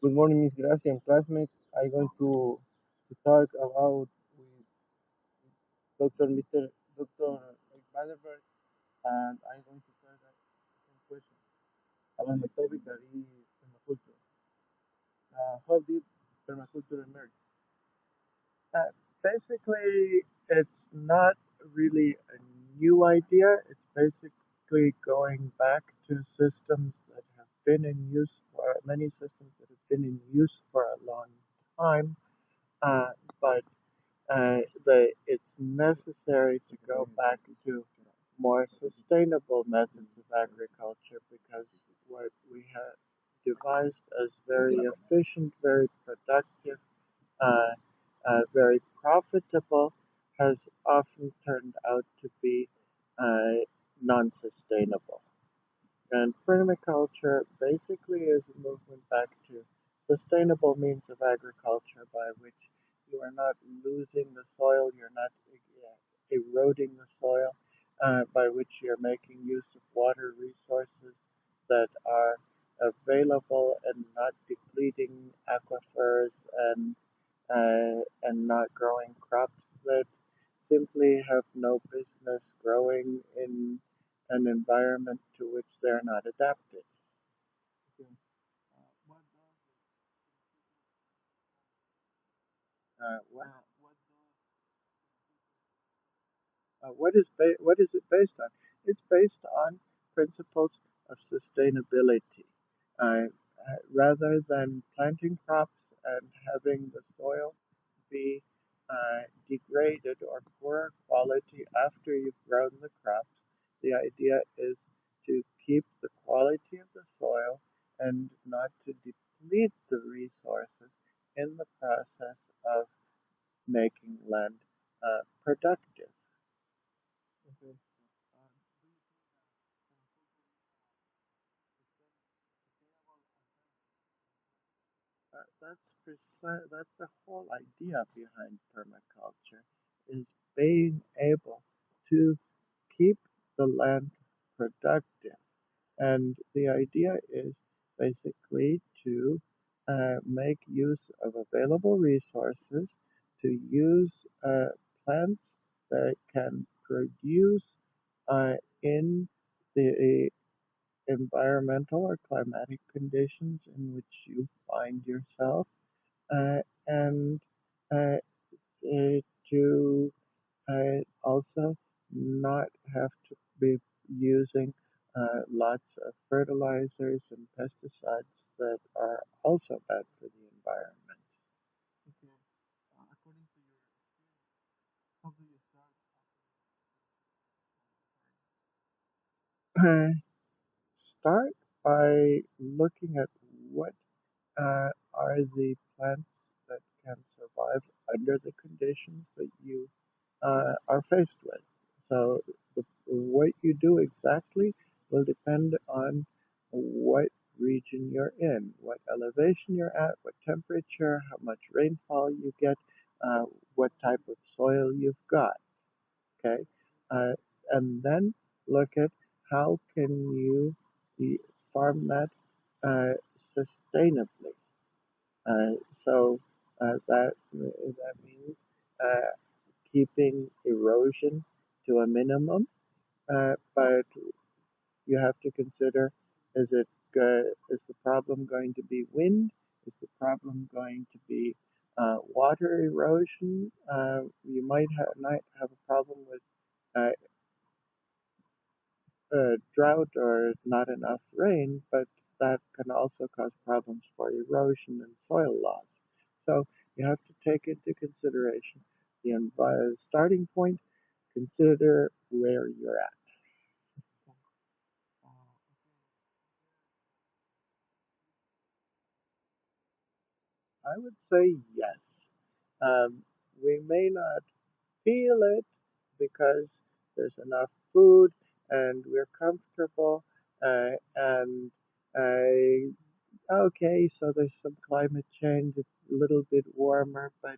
Good morning, Miss Gracia and classmates. I'm going to talk about with Dr. Mr. Dr. Den Bergh, and I'm going to start some questions about my topic that is permaculture. How did permaculture emerge? Uh, Basically, it's not really a new idea. It's basically going back to systems that have been in use for many systems that have been in use for a long time. Uh, but it's necessary to go back to more sustainable methods of agriculture because what we have devised as very efficient, very productive, uh, very profitable has often turned out to be non-sustainable. And permaculture basically is a movement back to sustainable means of agriculture by which you are not losing the soil, you're not eroding the soil, by which you're making use of water resources that are available and not depleting aquifers and not growing crops that simply have no business growing in an environment to which they're not adapted. Okay. What does What what does what is it based on? It's based on principles of sustainability. Rather than planting crops and having the soil be degraded or poorer quality after you've grown the crops, the idea is to keep the quality of the soil and not to deplete the resources in the process of making land productive. okay? Do you think that permaculture is sustainable alternative? That's the whole idea behind permaculture is being able to keep the land productive. And the idea is basically to make use of available resources, to use plants that can produce in the environmental or climatic conditions in which you find yourself, and uh, to also not have to be using lots of fertilizers and pesticides that are also bad for the environment. Okay. According to your experience, how do you start Start by looking at what are the plants that can survive under the conditions that you are faced with. So what you do exactly will depend on what region you're in, what elevation you're at, what temperature, how much rainfall you get, what type of soil you've got. Okay, uh, and then look at how can you farm that uh, sustainably. Uh, so that means uh, keeping erosion to a minimum, but you have to consider is the problem going to be wind? Is the problem going to be water erosion? You might have a problem with uh, drought or not enough rain, but that can also cause problems for erosion and soil loss. So you have to take into consideration the starting point, consider where you're at. I would say yes. Um, we may not feel it because there's enough food and we're comfortable and okay, so there's some climate change. It's a little bit warmer, but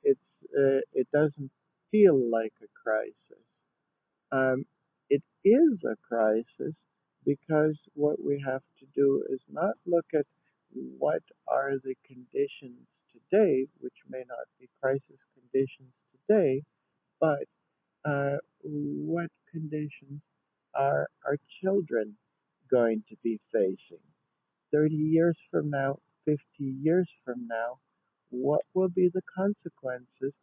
it doesn't feel like a crisis. Um, it is a crisis because what we have to do is not look at what are the conditions today, which may not be crisis conditions today, but what conditions are our children going to be facing? 30 years from now, 50 years from now, what will be the consequences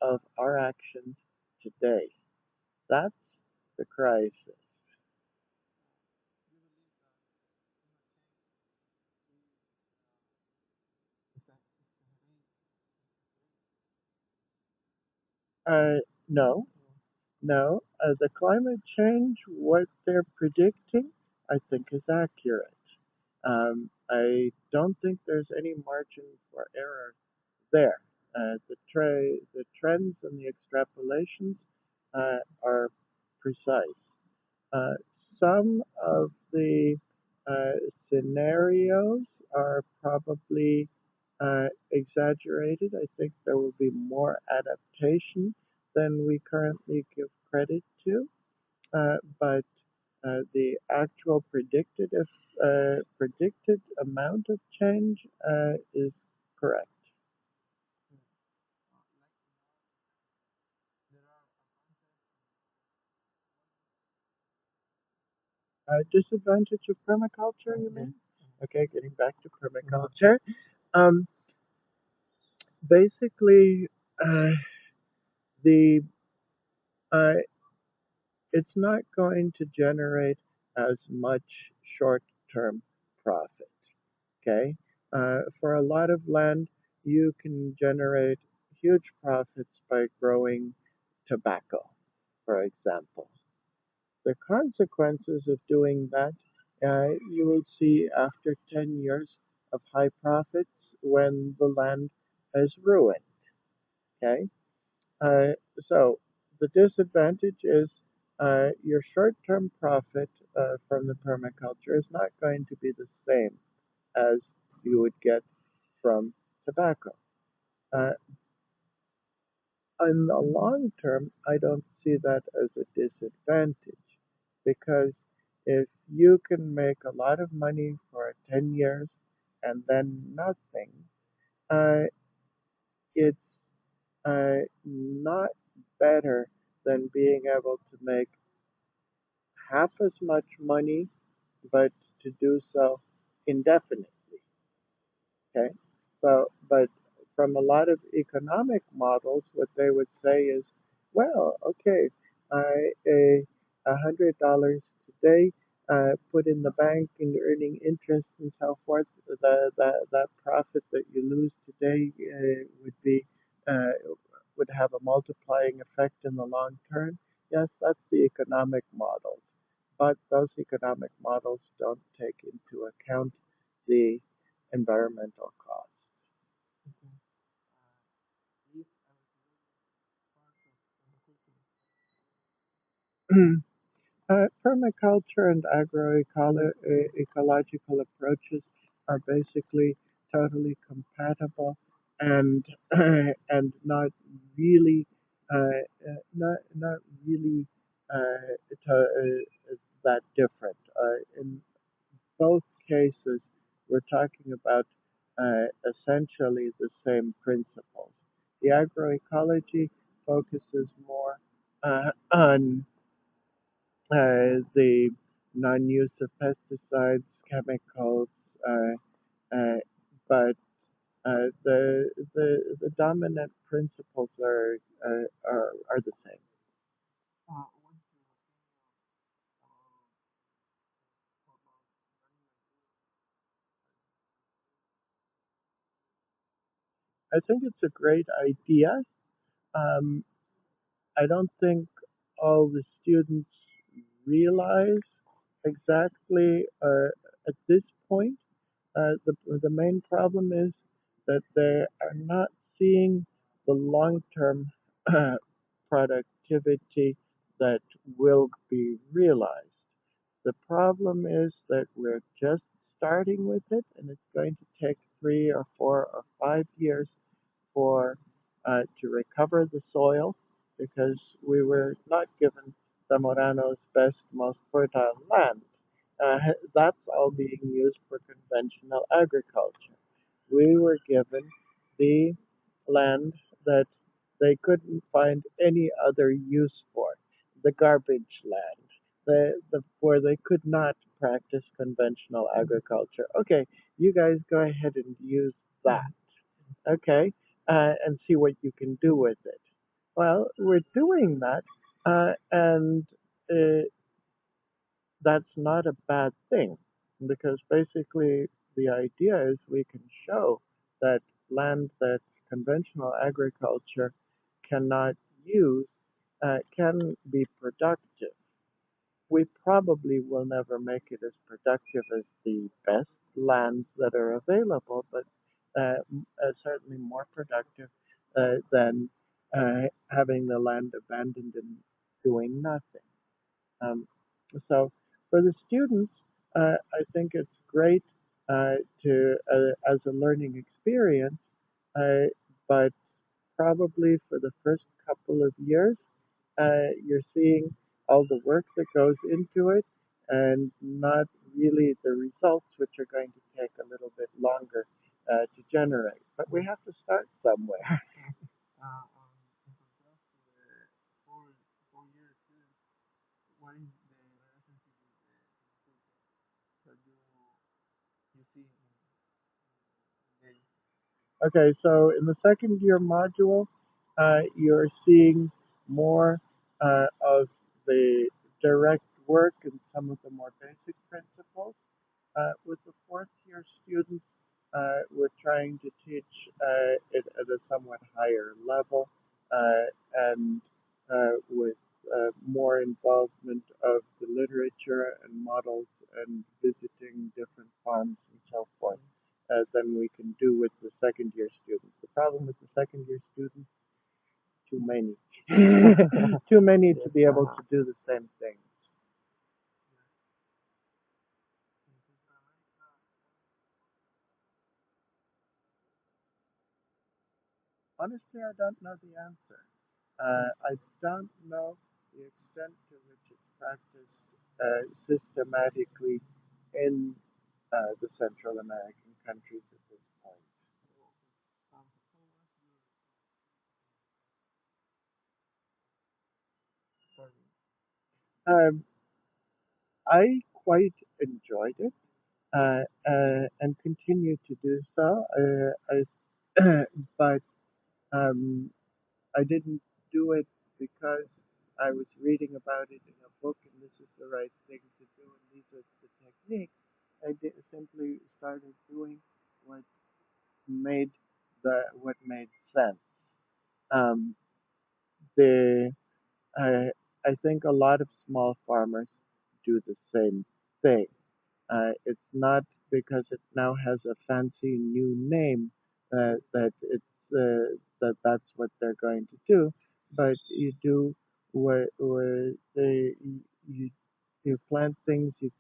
of our actions today? That's the crisis. No, no. The climate change, what they're predicting, I think is accurate. I don't think there's any margin for error there. The trends and the extrapolations are precise. Uh, some of the uh, scenarios are probably exaggerated. I think there will be more adaptation than we currently give credit to, but the actual predicted amount of change is correct. Disadvantage of permaculture, you mean? Okay, getting back to permaculture. Um, basically, uh, the uh, it's not going to generate as much short-term profit. Okay, for a lot of land, you can generate huge profits by growing tobacco, for example. The consequences of doing that, you will see after 10 years of high profits when the land has ruined. Okay, so the disadvantage is your short-term profit from the permaculture is not going to be the same as you would get from tobacco. Uh, in the long term, I don't see that as a disadvantage because if you can make a lot of money for 10 years and then nothing, uh, it's not better than being able to make half as much money but to do so indefinitely. Okay. But from a lot of economic models, what they would say is, well, okay, I $100 today, put in the bank and earning interest and so forth. That profit that you lose today uh, would have a multiplying effect in the long term. Yes, that's the economic models, but those economic models don't take into account the environmental cost. Permaculture and agroecological approaches are basically totally compatible and and really not really that different. In both cases, we're talking about essentially the same principles. The agroecology focuses more on the non-use of pesticides, chemicals, uh, but the dominant principles are the same. I think it's a great idea. Um, I don't think all the students realize exactly at this point. The main problem is that they are not seeing the long term productivity that will be realized. The problem is that we're just starting with it, and it's going to take 3 or 4 or 5 years for to recover the soil because we were not given Zamorano's best, most fertile land. that's all being used for conventional agriculture. We were given the land that they couldn't find any other use for, the garbage land, where they could not practice conventional agriculture. Okay, you guys go ahead and use that. Okay, and see what you can do with it. Well, we're doing that, and uh, that's not a bad thing because basically the idea is we can show that land that conventional agriculture cannot use can be productive. We probably will never make it as productive as the best lands that are available, but certainly more productive than having the land abandoned and doing nothing. Um, so for the students, I think it's great to as a learning experience, but probably for the first couple of years, you're seeing all the work that goes into it and not really the results, which are going to take a little bit longer to generate. But we have to start somewhere. In contrast to the four, 4 year students, what is the relationship with the permaculture that you see in the Okay, so in the second year module, you're seeing more of the direct work and some of the more basic principles. With the fourth year students, we're trying to teach it at a somewhat higher level and with more involvement of the literature and models and visiting different farms and so forth than we can do with the second year students. The problem with the second year students, too many. Too many to Yes, be able to do the same things. in Central America, Honestly, I don't know the answer. I don't know the extent to which it's practiced systematically in the Central American countries at this point. how was your study? Um, I quite enjoyed it and continue to do so. But um, I didn't do it because I was reading about it in a book and this is the right thing to do and these are the techniques. Simply started doing what made what made sense. Um, the I think a lot of small farmers do the same thing. It's not because it now has a fancy new name that that's what they're going to do, but you do where you you plant things, you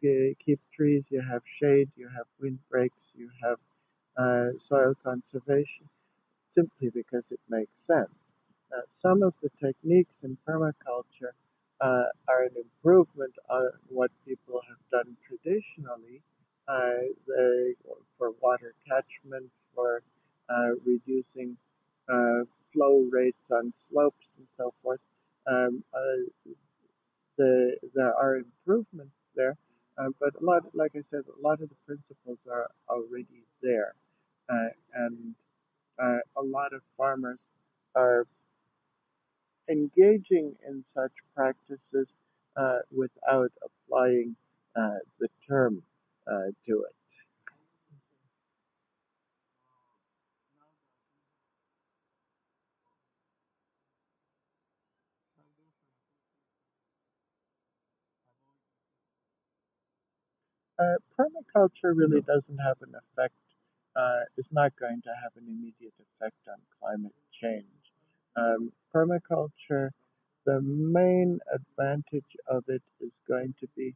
keep trees, you have shade, you have windbreaks, you have soil conservation simply because it makes sense. Some of the techniques in permaculture are an improvement on what people have done traditionally for water catchment, for reducing flow rates on slopes and so forth. There are improvements there, but a lot, like I said, a lot of the principles are already there, and a lot of farmers are engaging in such practices without applying the term to it. Now that we how do permaculture avoid Permaculture really doesn't have an effect, is not going to have an immediate effect on climate change. Permaculture, the main advantage of it is going to be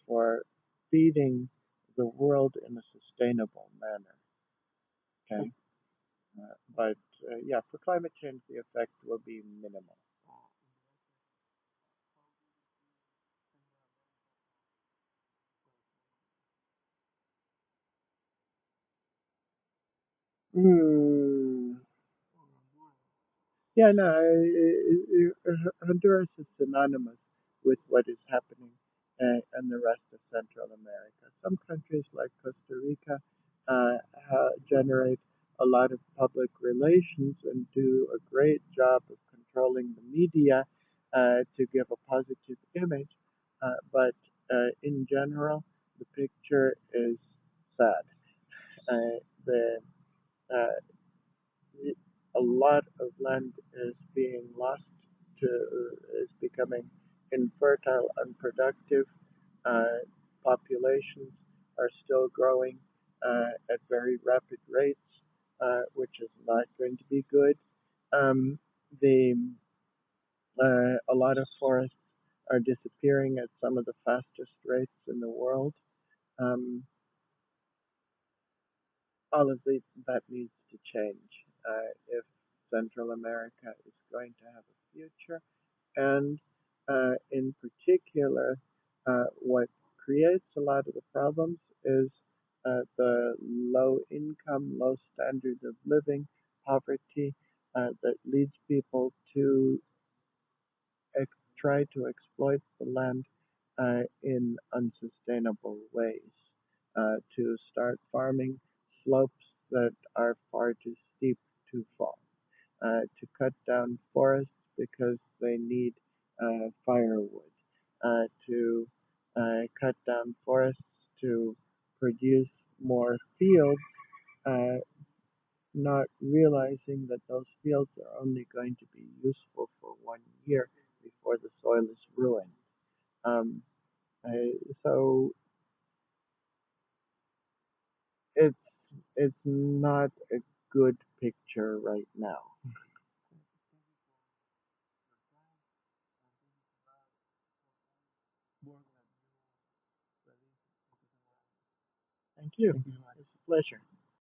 for feeding the world in a sustainable manner. Okay, but yeah, for climate change, the effect will be minimal. in the Central America Hmm. Yeah, no, Honduras is synonymous with what is happening in the rest of Central America. Some countries like Costa Rica generate a lot of public relations and do a great job of controlling the media to give a positive image. But in general, the picture is sad. The uh, a lot of land is being lost to is becoming infertile, unproductive. Uh, Populations are still growing at very rapid rates, which is not going to be good. The A lot of forests are disappearing at some of the fastest rates in the world. Um, all of that needs to change if Central America is going to have a future. And in particular, what creates a lot of the problems is the low income, low standard of living, poverty that leads people to try to exploit the land in unsustainable ways, to start farming slopes that are far too steep to fall, to cut down forests because they need firewood, to cut down forests to produce more fields, uh, not realizing that those fields are only going to be useful for 1 year before the soil is ruined. Um, so it's not a good picture right now. Thank you. Thank you so much. It's a pleasure.